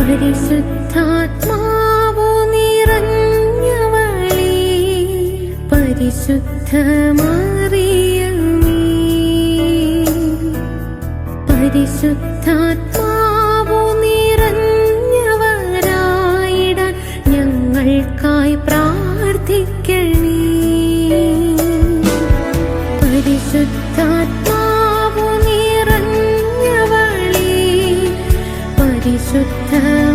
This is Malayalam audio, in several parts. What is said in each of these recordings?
പരിശുദ്ധാത്മാവു നിറഞ്ഞവളേ, പരിശുദ്ധ മറിയമേ, പരിശുദ്ധാത്മാവു നിറഞ്ഞവരായിടാൻ ഞങ്ങൾക്കായി പ്രാർത്ഥിക്കണേ. പരിശുദ്ധാത്മാവു നിറഞ്ഞവളേ, പരിശുദ്ധ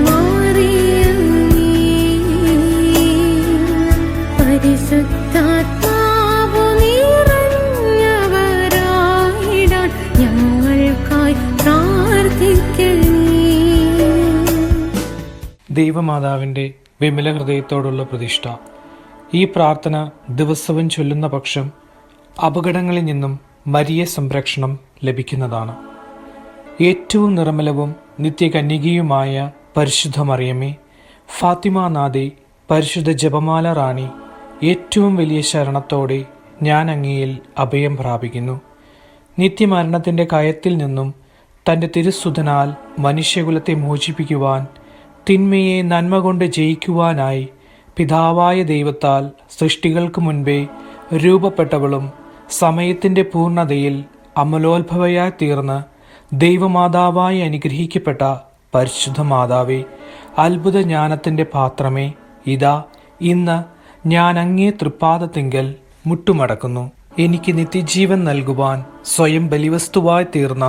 മറിയമേ, പരിശുദ്ധാത്മാവു നിറഞ്ഞവരായിടാൻ ഞങ്ങൾക്കായി പ്രാർത്ഥിക്കണേ. ദൈവമാതാവിൻ്റെ വിമല ഹൃദയത്തോടുള്ള പ്രതിഷ്ഠ. ഈ പ്രാർത്ഥന ദിവസവും ചൊല്ലുന്ന പക്ഷം അപകടങ്ങളിൽ നിന്നും മരിയ സംരക്ഷണം ലഭിക്കുന്നതാണ്. ഏറ്റവും നിർമ്മലവും നിത്യകന്യകയുമായ പരിശുദ്ധ മറിയമേ, ഫാത്തിമാനാഥേ, പരിശുദ്ധ ജപമാല റാണി, ഏറ്റവും വലിയ ശരണത്തോടെ ഞാൻ അങ്ങയിൽ അഭയം പ്രാപിക്കുന്നു. നിത്യമരണത്തിൻ്റെ കയത്തിൽ നിന്നും തൻ്റെ തിരുസുതനാൽ മനുഷ്യകുലത്തെ മോചിപ്പിക്കുവാൻ, തിന്മയെ നന്മ കൊണ്ട് ജയിക്കുവാനായി പിതാവായ ദൈവത്താൽ സൃഷ്ടികൾക്ക് മുൻപേ രൂപപ്പെട്ടവളും സമയത്തിൻ്റെ പൂർണ്ണതയിൽ അമലോത്ഭവയായി തീർന്ന് ദൈവമാതാവായി അനുഗ്രഹിക്കപ്പെട്ട പരിശുദ്ധ മാതാവേ, അത്ഭുത ജ്ഞാനത്തിൻ്റെ പാത്രമേ, ഇതാ ഇന്ന് ഞാൻ അങ്ങേ തൃപ്പാദത്തിങ്കൽ മുട്ടുമടക്കുന്നു. എനിക്ക് നിത്യജീവൻ നൽകുവാൻ സ്വയം ബലിവസ്തുവായി തീർന്ന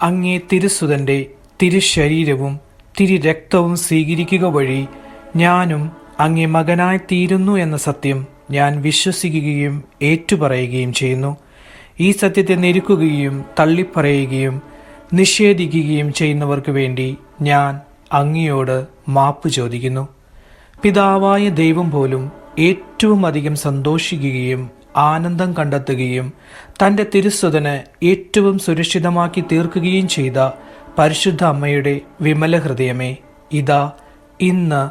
അങ്ങേ തിരുസുതൻ്റെ തിരുശരീരവും തിരുരക്തവും സ്വീകരിക്കുക വഴി ഞാനും അങ്ങേ മകനായി തീരുന്നു എന്ന സത്യം ഞാൻ വിശ്വസിക്കുകയും ഏറ്റുപറയുകയും ചെയ്യുന്നു. ഈ സത്യത്തെ ഞെരുക്കുകയും തള്ളിപ്പറയുകയും നിഷേധിക്കുകയും ചെയ്യുന്നവർക്ക് വേണ്ടി ഞാൻ അങ്ങയോട് മാപ്പ് ചോദിക്കുന്നു. പിതാവായ ദൈവം പോലും ഏറ്റവും അധികം സന്തോഷിക്കുകയും ആനന്ദം കണ്ടെത്തുകയും തൻ്റെ തിരുസുതന് ഏറ്റവും സുരക്ഷിതമാക്കി തീർക്കുകയും ചെയ്ത പരിശുദ്ധ അമ്മയുടെ വിമല ഹൃദയമേ, ഇതാ ഇന്ന്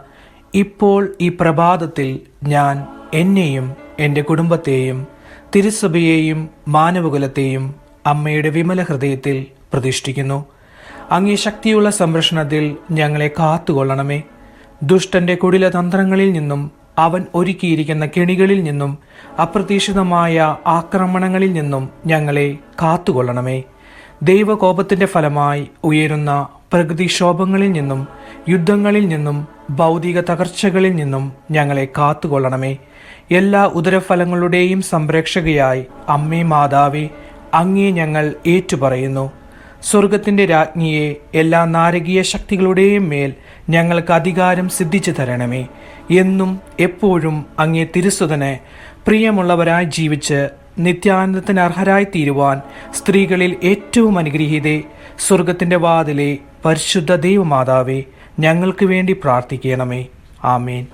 ഇപ്പോൾ ഈ പ്രഭാതത്തിൽ ഞാൻ എന്നെയും എൻ്റെ കുടുംബത്തെയും തിരുസഭയെയും മാനവകുലത്തെയും അമ്മയുടെ വിമല ഹൃദയത്തിൽ പ്രതിഷ്ഠിക്കുന്നു. അങ്ങേ ശക്തിയുള്ള സംരക്ഷണത്തിൽ ഞങ്ങളെ കാത്തുകൊള്ളണമേ. ദുഷ്ടന്റെ കുടില തന്ത്രങ്ങളിൽ നിന്നും അവൻ ഒരുക്കിയിരിക്കുന്ന കെണികളിൽ നിന്നും അപ്രതീക്ഷിതമായ ആക്രമണങ്ങളിൽ നിന്നും ഞങ്ങളെ കാത്തുകൊള്ളണമേ. ദൈവകോപത്തിന്റെ ഫലമായി ഉയരുന്ന പ്രകൃതിക്ഷോഭങ്ങളിൽ നിന്നും യുദ്ധങ്ങളിൽ നിന്നും ഭൗതിക തകർച്ചകളിൽ നിന്നും ഞങ്ങളെ കാത്തുകൊള്ളണമേ. എല്ലാ ഉദരഫലങ്ങളുടെയും സംരക്ഷകയായി അമ്മേ മാതാവേ, അങ്ങേ ഞങ്ങൾ ഏറ്റുപറയുന്നു. സ്വർഗത്തിന്റെ രാജ്ഞിയെ, എല്ലാ നാരകീയ ശക്തികളുടെയും മേൽ ഞങ്ങൾക്ക് അധികാരം സിദ്ധിച്ചു തരണമേ. എന്നും എപ്പോഴും അങ്ങേ തിരുസുതന് പ്രിയമുള്ളവരായി ജീവിച്ച് നിത്യാനന്ദത്തിന് അർഹരായി തീരുവാൻ സ്ത്രീകളിൽ ഏറ്റവും അനുഗ്രഹീതേ, സ്വർഗത്തിന്റെ വാതിലെ പരിശുദ്ധ ദൈവമാതാവേ, ഞങ്ങൾക്ക് വേണ്ടി പ്രാർത്ഥിക്കണമേ. ആമേൻ.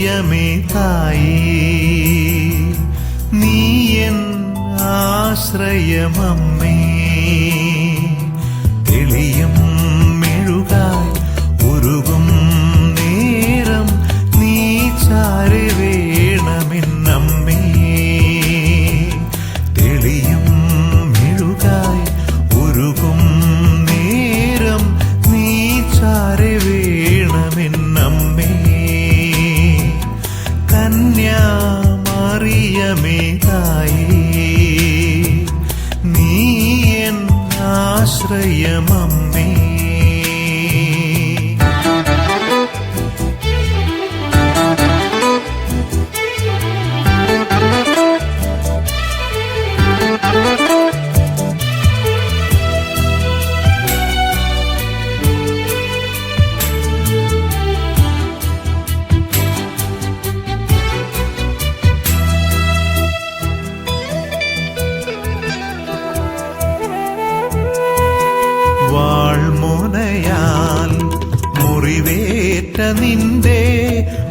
മറിയമേ തായേ, നീ എൻ ആശ്രയമമ്മേ. തെളിയും മെഴുകായി ഉരുകും നേരം നീ ചാരി വേണമെന്നമ്മേ. തെളിയും മെഴുകായി ഉരുകും നേരം നീ ചാരി വേണമെന്നമ്മേ. കന്യാമറിയമേ തായേ, നീ എൻ ആശ്രയമമ്മേ. വാൾമുനയാൽ മുറിവേറ്റ നിന്റെ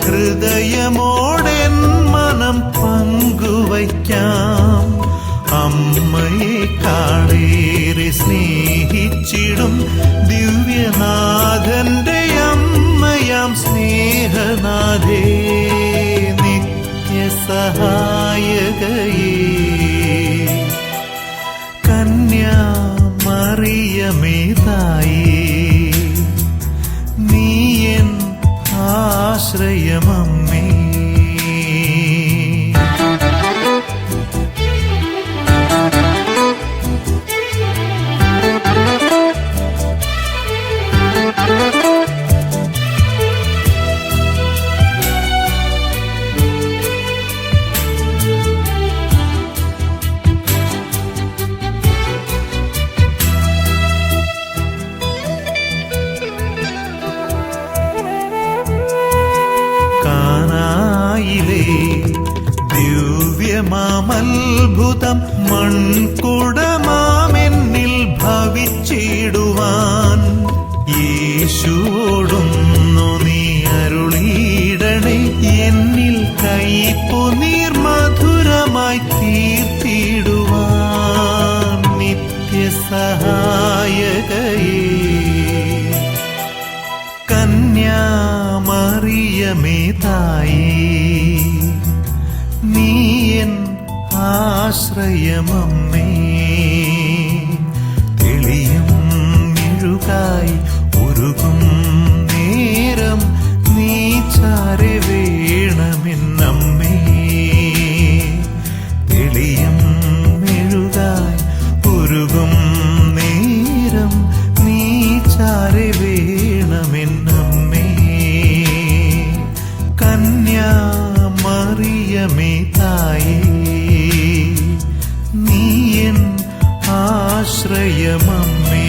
ഹൃദയമോടെൻ മനം പങ്കുവയ്ക്കാം. അമ്മയെ കാളേറെ സ്നേഹിച്ചിടും ദിവ്യനാഥന്റെ അമ്മയാം സ്നേഹനാഥേ, നിത്യസഹായകയേ. കന്യാമറിയമേ തായേ, നീ എൻ ആശ്രയമമ്മേ. കാനായിലെ ദിവ്യമാമത്ഭുതം മൺകുടമാമെന്നിൽ ഭവിച്ചിടുവാൻ യേശുവോടുന്നു നീ അരുളിയിടണേ. എന്നിൽ കൈപ്പു നീർമധുരമായി തീർത്തിടുവാൻ നിത്യസഹായകയേ. കന്യാമറിയമേ തായേ, നീ എൻ ആശ്രയമമ്മേ. തെളിയും മെഴുകായി ഉരുകും നേരം നീ ചാരി വേണമെന്നമ്മേ. തെളിയും മെഴുകായി ഉരുകും നേരം നീ ചാരി വേണമെന്നമ്മേ. കന്യാമറിയമേ തായേ, നീ എൻ ആശ്രയമമ്മേ.